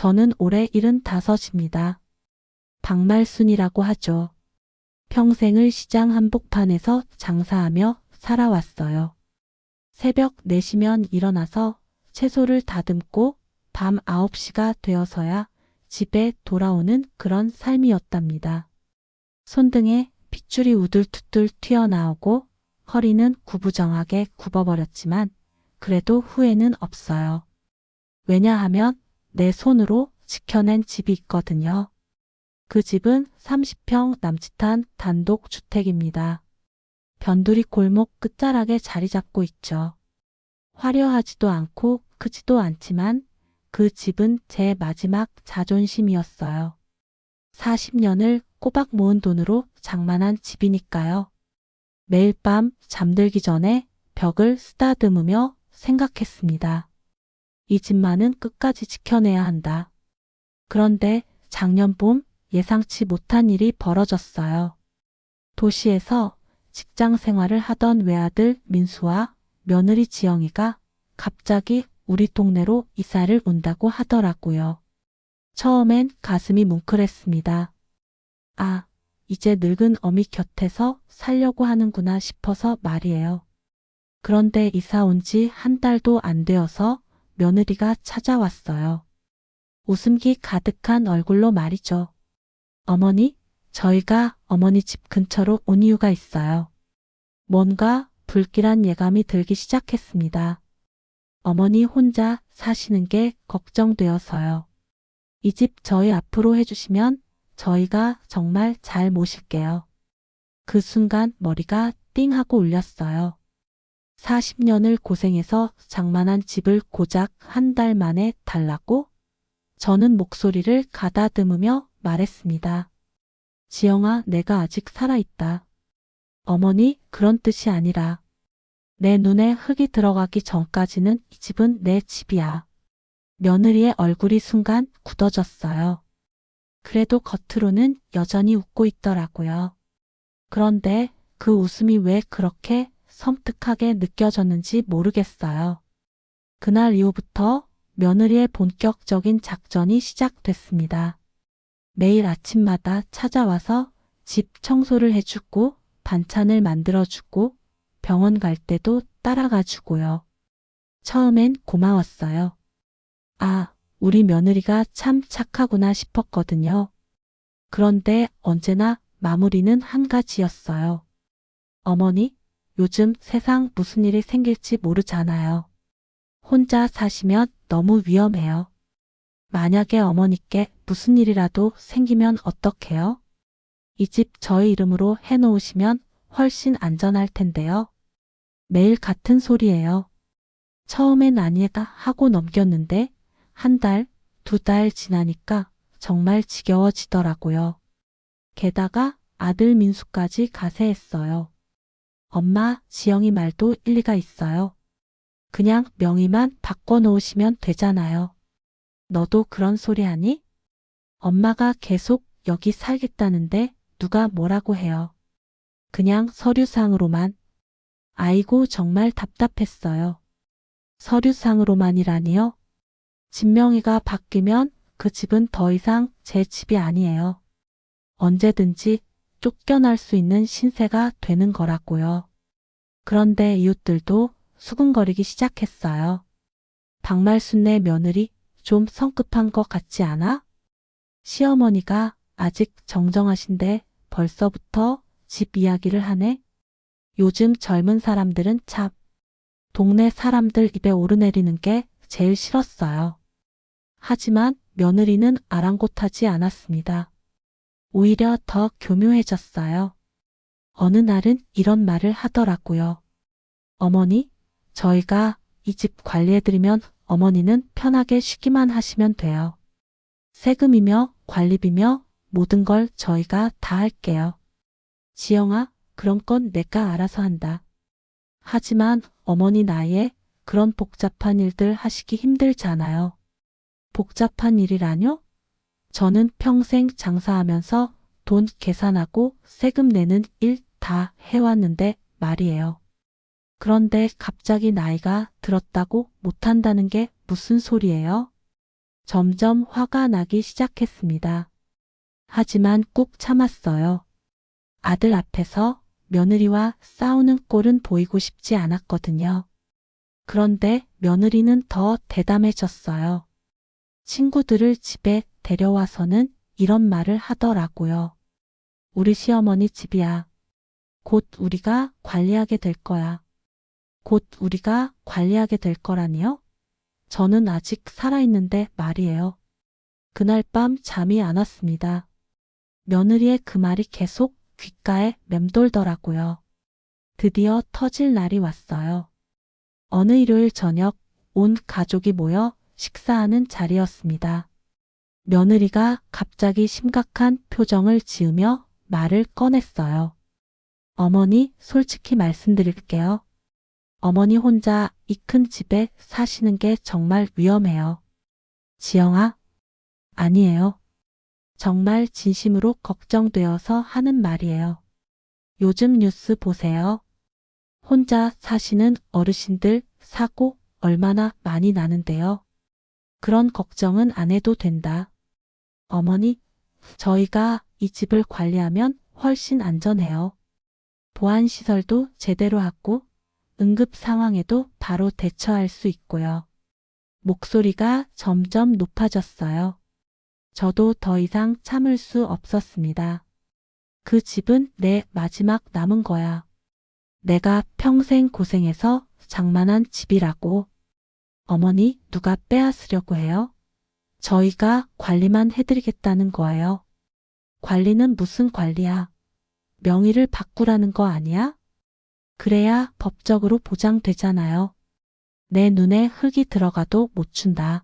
저는 올해 75입니다. 박말순이라고 하죠. 평생을 시장 한복판에서 장사하며 살아왔어요. 새벽 4시면 일어나서 채소를 다듬고 밤 9시가 되어서야 집에 돌아오는 그런 삶이었답니다. 손등에 핏줄이 우둘투둘 튀어나오고 허리는 구부정하게 굽어버렸지만 그래도 후회는 없어요. 왜냐하면 내 손으로 지켜낸 집이 있거든요. 그 집은 30평 남짓한 단독주택입니다. 변두리 골목 끝자락에 자리 잡고 있죠. 화려하지도 않고 크지도 않지만 그 집은 제 마지막 자존심이었어요. 40년을 꼬박 모은 돈으로 장만한 집이니까요. 매일 밤 잠들기 전에 벽을 쓰다듬으며 생각했습니다. 이 집만은 끝까지 지켜내야 한다. 그런데 작년 봄 예상치 못한 일이 벌어졌어요. 도시에서 직장 생활을 하던 외아들 민수와 며느리 지영이가 갑자기 우리 동네로 이사를 온다고 하더라고요. 처음엔 가슴이 뭉클했습니다. 아, 이제 늙은 어미 곁에서 살려고 하는구나 싶어서 말이에요. 그런데 이사 온 지 한 달도 안 되어서 며느리가 찾아왔어요. 웃음기 가득한 얼굴로 말이죠. 어머니, 저희가 어머니 집 근처로 온 이유가 있어요. 뭔가 불길한 예감이 들기 시작했습니다. 어머니 혼자 사시는 게 걱정되어서요. 이 집 저희 앞으로 해주시면 저희가 정말 잘 모실게요. 그 순간 머리가 띵 하고 울렸어요. 40년을 고생해서 장만한 집을 고작 한 달 만에 달라고? 저는 목소리를 가다듬으며 말했습니다. 지영아, 내가 아직 살아있다. 어머니, 그런 뜻이 아니라 내 눈에 흙이 들어가기 전까지는 이 집은 내 집이야. 며느리의 얼굴이 순간 굳어졌어요. 그래도 겉으로는 여전히 웃고 있더라고요. 그런데 그 웃음이 왜 그렇게 섬뜩하게 느껴졌는지 모르겠어요. 그날 이후부터 며느리의 본격적인 작전이 시작됐습니다. 매일 아침마다 찾아와서 집 청소를 해주고 반찬을 만들어주고 병원 갈 때도 따라가주고요. 처음엔 고마웠어요. 아, 우리 며느리가 참 착하구나 싶었거든요. 그런데 언제나 마무리는 한 가지였어요. 어머니, 요즘 세상 무슨 일이 생길지 모르잖아요. 혼자 사시면 너무 위험해요. 만약에 어머니께 무슨 일이라도 생기면 어떡해요? 이 집 저희 이름으로 해놓으시면 훨씬 안전할 텐데요. 매일 같은 소리예요. 처음엔 아니가 하고 넘겼는데 한 달, 2달 지나니까 정말 지겨워지더라고요. 게다가 아들 민수까지 가세했어요. 엄마, 지영이 말도 일리가 있어요. 그냥 명의만 바꿔놓으시면 되잖아요. 너도 그런 소리 하니? 엄마가 계속 여기 살겠다는데 누가 뭐라고 해요. 그냥 서류상으로만. 아이고 정말 답답했어요. 서류상으로만이라니요? 집명의가 바뀌면 그 집은 더 이상 제 집이 아니에요. 언제든지 쫓겨날 수 있는 신세가 되는 거라고요. 그런데 이웃들도 수군거리기 시작했어요. 박말순네 며느리 좀 성급한 것 같지 않아? 시어머니가 아직 정정하신데 벌써부터 집 이야기를 하네? 요즘 젊은 사람들은 참 동네 사람들 입에 오르내리는 게 제일 싫었어요. 하지만 며느리는 아랑곳하지 않았습니다. 오히려 더 교묘해졌어요. 어느 날은 이런 말을 하더라고요. 어머니, 저희가 이 집 관리해드리면 어머니는 편하게 쉬기만 하시면 돼요. 세금이며 관리비며 모든 걸 저희가 다 할게요. 지영아, 그런 건 내가 알아서 한다. 하지만 어머니 나이에 그런 복잡한 일들 하시기 힘들잖아요. 복잡한 일이라뇨? 저는 평생 장사하면서 돈 계산하고 세금 내는 일 다 해왔는데 말이에요. 그런데 갑자기 나이가 들었다고 못한다는 게 무슨 소리예요? 점점 화가 나기 시작했습니다. 하지만 꾹 참았어요. 아들 앞에서 며느리와 싸우는 꼴은 보이고 싶지 않았거든요. 그런데 며느리는 더 대담해졌어요. 친구들을 집에 데려와서는 이런 말을 하더라고요. 우리 시어머니 집이야. 곧 우리가 관리하게 될 거야. 곧 우리가 관리하게 될 거라니요? 저는 아직 살아있는데 말이에요. 그날 밤 잠이 안 왔습니다. 며느리의 그 말이 계속 귓가에 맴돌더라고요. 드디어 터질 날이 왔어요. 어느 일요일 저녁 온 가족이 모여 식사하는 자리였습니다. 며느리가 갑자기 심각한 표정을 지으며 말을 꺼냈어요. 어머니, 솔직히 말씀드릴게요. 어머니 혼자 이 큰 집에 사시는 게 정말 위험해요. 지영아, 아니에요. 정말 진심으로 걱정되어서 하는 말이에요. 요즘 뉴스 보세요. 혼자 사시는 어르신들 사고 얼마나 많이 나는데요. 그런 걱정은 안 해도 된다. 어머니, 저희가 이 집을 관리하면 훨씬 안전해요. 보안시설도 제대로 하고 응급 상황에도 바로 대처할 수 있고요. 목소리가 점점 높아졌어요. 저도 더 이상 참을 수 없었습니다. 그 집은 내 마지막 남은 거야. 내가 평생 고생해서 장만한 집이라고. 어머니, 누가 빼앗으려고 해요? 저희가 관리만 해드리겠다는 거예요. 관리는 무슨 관리야? 명의를 바꾸라는 거 아니야? 그래야 법적으로 보장되잖아요. 내 눈에 흙이 들어가도 못 준다.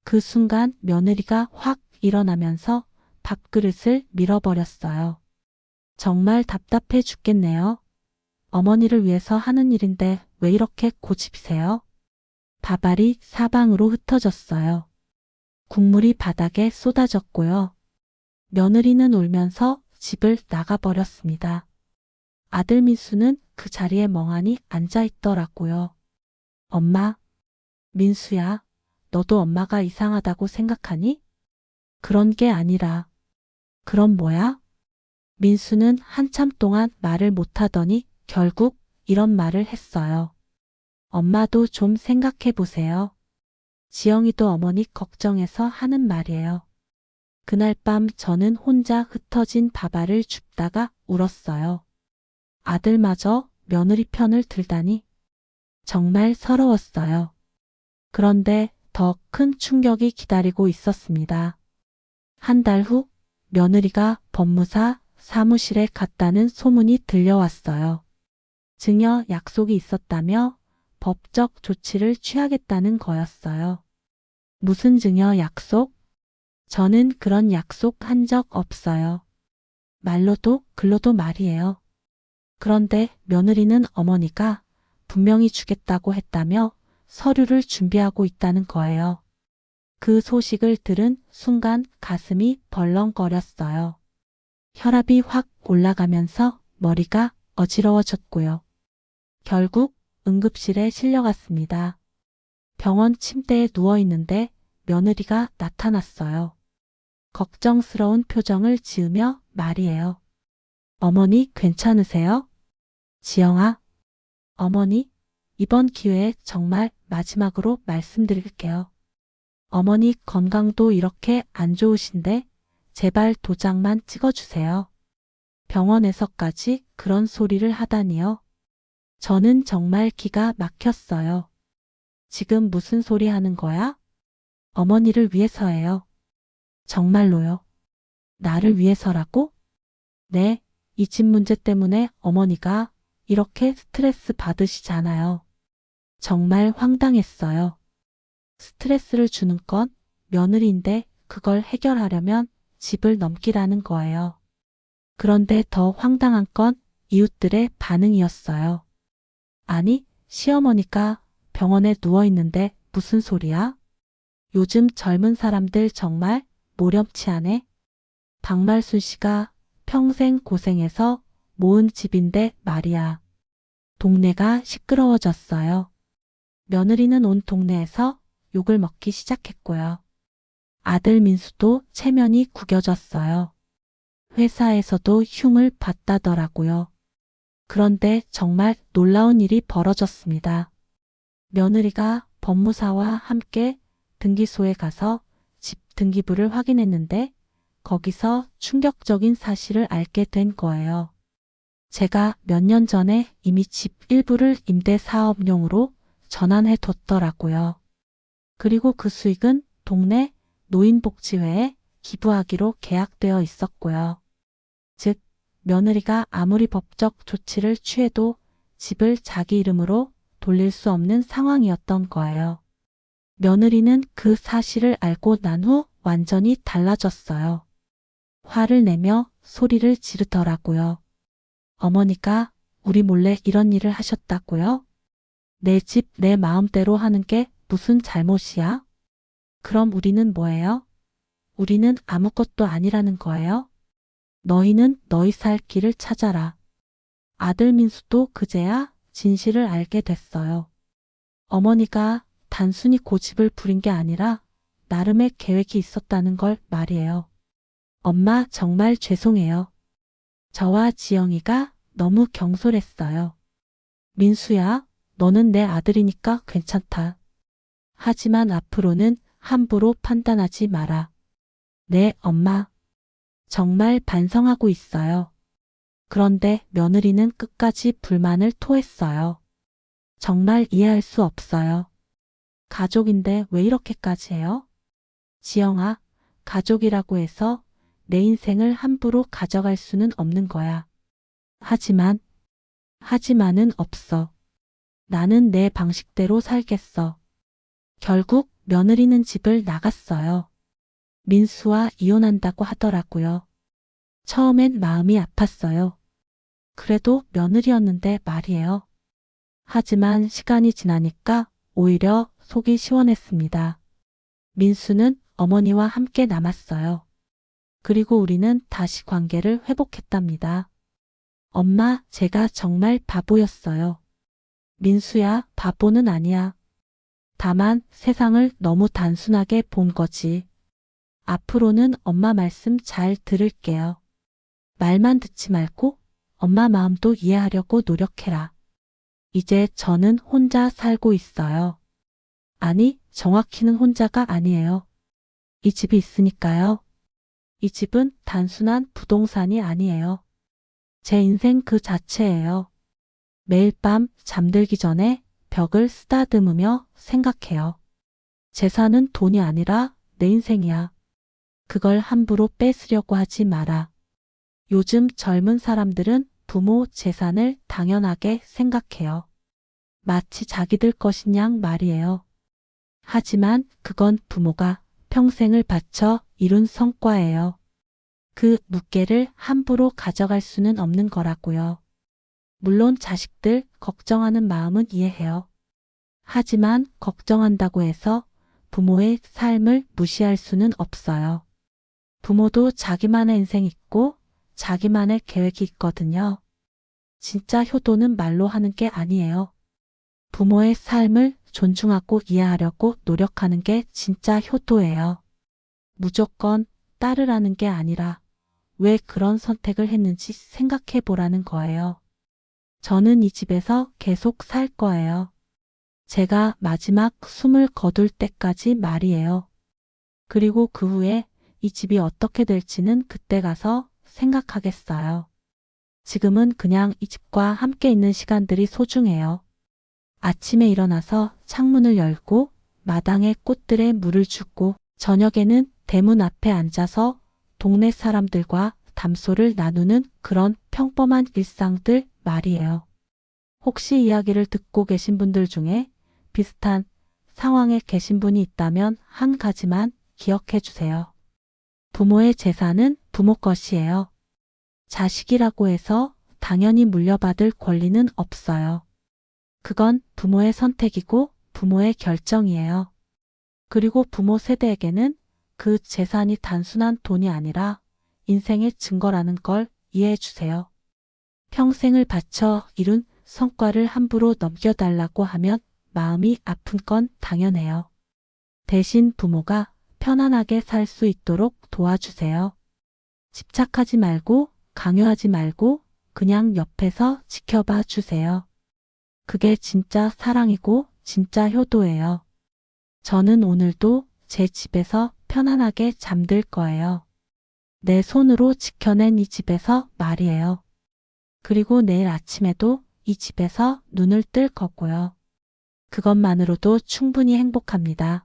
그 순간 며느리가 확 일어나면서 밥그릇을 밀어버렸어요. 정말 답답해 죽겠네요. 어머니를 위해서 하는 일인데 왜 이렇게 고집이세요? 밥알이 사방으로 흩어졌어요. 국물이 바닥에 쏟아졌고요. 며느리는 울면서 집을 나가버렸습니다. 아들 민수는 그 자리에 멍하니 앉아있더라고요. 엄마, 민수야, 너도 엄마가 이상하다고 생각하니? 그런 게 아니라. 그럼 뭐야? 민수는 한참 동안 말을 못하더니 결국 이런 말을 했어요. 엄마도 좀 생각해 보세요. 지영이도 어머니 걱정해서 하는 말이에요. 그날 밤 저는 혼자 흩어진 밥알을 줍다가 울었어요. 아들마저 며느리 편을 들다니 정말 서러웠어요. 그런데 더 큰 충격이 기다리고 있었습니다. 한 달 후 며느리가 법무사 사무실에 갔다는 소문이 들려왔어요. 증여 약속이 있었다며 법적 조치를 취하겠다는 거였어요. 무슨 증여 약속? 저는 그런 약속 한 적 없어요. 말로도 글로도 말이에요. 그런데 며느리는 어머니가 분명히 주겠다고 했다며 서류를 준비하고 있다는 거예요. 그 소식을 들은 순간 가슴이 벌렁거렸어요. 혈압이 확 올라가면서 머리가 어지러워졌고요. 결국 응급실에 실려갔습니다. 병원 침대에 누워있는데 며느리가 나타났어요. 걱정스러운 표정을 지으며 말이에요. 어머니 괜찮으세요? 지영아, 어머니, 이번 기회에 정말 마지막으로 말씀드릴게요. 어머니 건강도 이렇게 안 좋으신데 제발 도장만 찍어주세요. 병원에서까지 그런 소리를 하다니요. 저는 정말 기가 막혔어요. 지금 무슨 소리 하는 거야? 어머니를 위해서예요. 정말로요. 나를 위해서라고? 네, 이 집 문제 때문에 어머니가 이렇게 스트레스 받으시잖아요. 정말 황당했어요. 스트레스를 주는 건 며느리인데 그걸 해결하려면 집을 넘기라는 거예요. 그런데 더 황당한 건 이웃들의 반응이었어요. 아니, 시어머니가 병원에 누워있는데 무슨 소리야? 요즘 젊은 사람들 정말 모렴치 않네. 박말순 씨가 평생 고생해서 모은 집인데 말이야. 동네가 시끄러워졌어요. 며느리는 온 동네에서 욕을 먹기 시작했고요. 아들 민수도 체면이 구겨졌어요. 회사에서도 흉을 봤다더라고요. 그런데 정말 놀라운 일이 벌어졌습니다. 며느리가 법무사와 함께 등기소에 가서 집 등기부를 확인했는데 거기서 충격적인 사실을 알게 된 거예요. 제가 몇 년 전에 이미 집 일부를 임대 사업용으로 전환해 뒀더라고요. 그리고 그 수익은 동네 노인복지회에 기부하기로 계약되어 있었고요. 즉, 며느리가 아무리 법적 조치를 취해도 집을 자기 이름으로 돌릴 수 없는 상황이었던 거예요. 며느리는 그 사실을 알고 난 후 완전히 달라졌어요. 화를 내며 소리를 지르더라고요. 어머니가 우리 몰래 이런 일을 하셨다고요? 내 집 내 마음대로 하는 게 무슨 잘못이야? 그럼 우리는 뭐예요? 우리는 아무것도 아니라는 거예요? 너희는 너희 살 길을 찾아라. 아들 민수도 그제야 진실을 알게 됐어요. 어머니가 단순히 고집을 부린 게 아니라 나름의 계획이 있었다는 걸 말이에요. 엄마 정말 죄송해요. 저와 지영이가 너무 경솔했어요. 민수야, 너는 내 아들이니까 괜찮다. 하지만 앞으로는 함부로 판단하지 마라. 네, 엄마. 정말 반성하고 있어요. 그런데 며느리는 끝까지 불만을 토했어요. 정말 이해할 수 없어요. 가족인데 왜 이렇게까지 해요? 지영아, 가족이라고 해서 내 인생을 함부로 가져갈 수는 없는 거야. 하지만은 없어. 나는 내 방식대로 살겠어. 결국 며느리는 집을 나갔어요. 민수와 이혼한다고 하더라고요. 처음엔 마음이 아팠어요. 그래도 며느리였는데 말이에요. 하지만 시간이 지나니까 오히려 속이 시원했습니다. 민수는 어머니와 함께 남았어요. 그리고 우리는 다시 관계를 회복했답니다. 엄마, 제가 정말 바보였어요. 민수야, 바보는 아니야. 다만 세상을 너무 단순하게 본 거지. 앞으로는 엄마 말씀 잘 들을게요. 말만 듣지 말고 엄마 마음도 이해하려고 노력해라. 이제 저는 혼자 살고 있어요. 아니, 정확히는 혼자가 아니에요. 이 집이 있으니까요. 이 집은 단순한 부동산이 아니에요. 제 인생 그 자체예요. 매일 밤 잠들기 전에 벽을 쓰다듬으며 생각해요. 재산은 돈이 아니라 내 인생이야. 그걸 함부로 뺏으려고 하지 마라. 요즘 젊은 사람들은 부모 재산을 당연하게 생각해요. 마치 자기들 것인 양 말이에요. 하지만 그건 부모가 평생을 바쳐 이룬 성과예요. 그 무게를 함부로 가져갈 수는 없는 거라고요. 물론 자식들 걱정하는 마음은 이해해요. 하지만 걱정한다고 해서 부모의 삶을 무시할 수는 없어요. 부모도 자기만의 인생이 있고 자기만의 계획이 있거든요. 진짜 효도는 말로 하는 게 아니에요. 부모의 삶을 존중하고 이해하려고 노력하는 게 진짜 효도예요. 무조건 따르라는 게 아니라 왜 그런 선택을 했는지 생각해 보라는 거예요. 저는 이 집에서 계속 살 거예요. 제가 마지막 숨을 거둘 때까지 말이에요. 그리고 그 후에 이 집이 어떻게 될지는 그때 가서 생각하겠어요. 지금은 그냥 이 집과 함께 있는 시간들이 소중해요. 아침에 일어나서 창문을 열고 마당에 꽃들에 물을 주고 저녁에는 대문 앞에 앉아서 동네 사람들과 담소를 나누는 그런 평범한 일상들 말이에요. 혹시 이야기를 듣고 계신 분들 중에 비슷한 상황에 계신 분이 있다면 한 가지만 기억해 주세요. 부모의 재산은 부모 것이에요. 자식이라고 해서 당연히 물려받을 권리는 없어요. 그건 부모의 선택이고 부모의 결정이에요. 그리고 부모 세대에게는 그 재산이 단순한 돈이 아니라 인생의 증거라는 걸 이해해 주세요. 평생을 바쳐 이룬 성과를 함부로 넘겨달라고 하면 마음이 아픈 건 당연해요. 대신 부모가 편안하게 살 수 있도록 도와주세요. 집착하지 말고 강요하지 말고 그냥 옆에서 지켜봐 주세요. 그게 진짜 사랑이고 진짜 효도예요. 저는 오늘도 제 집에서 편안하게 잠들 거예요. 내 손으로 지켜낸 이 집에서 말이에요. 그리고 내일 아침에도 이 집에서 눈을 뜰 거고요. 그것만으로도 충분히 행복합니다.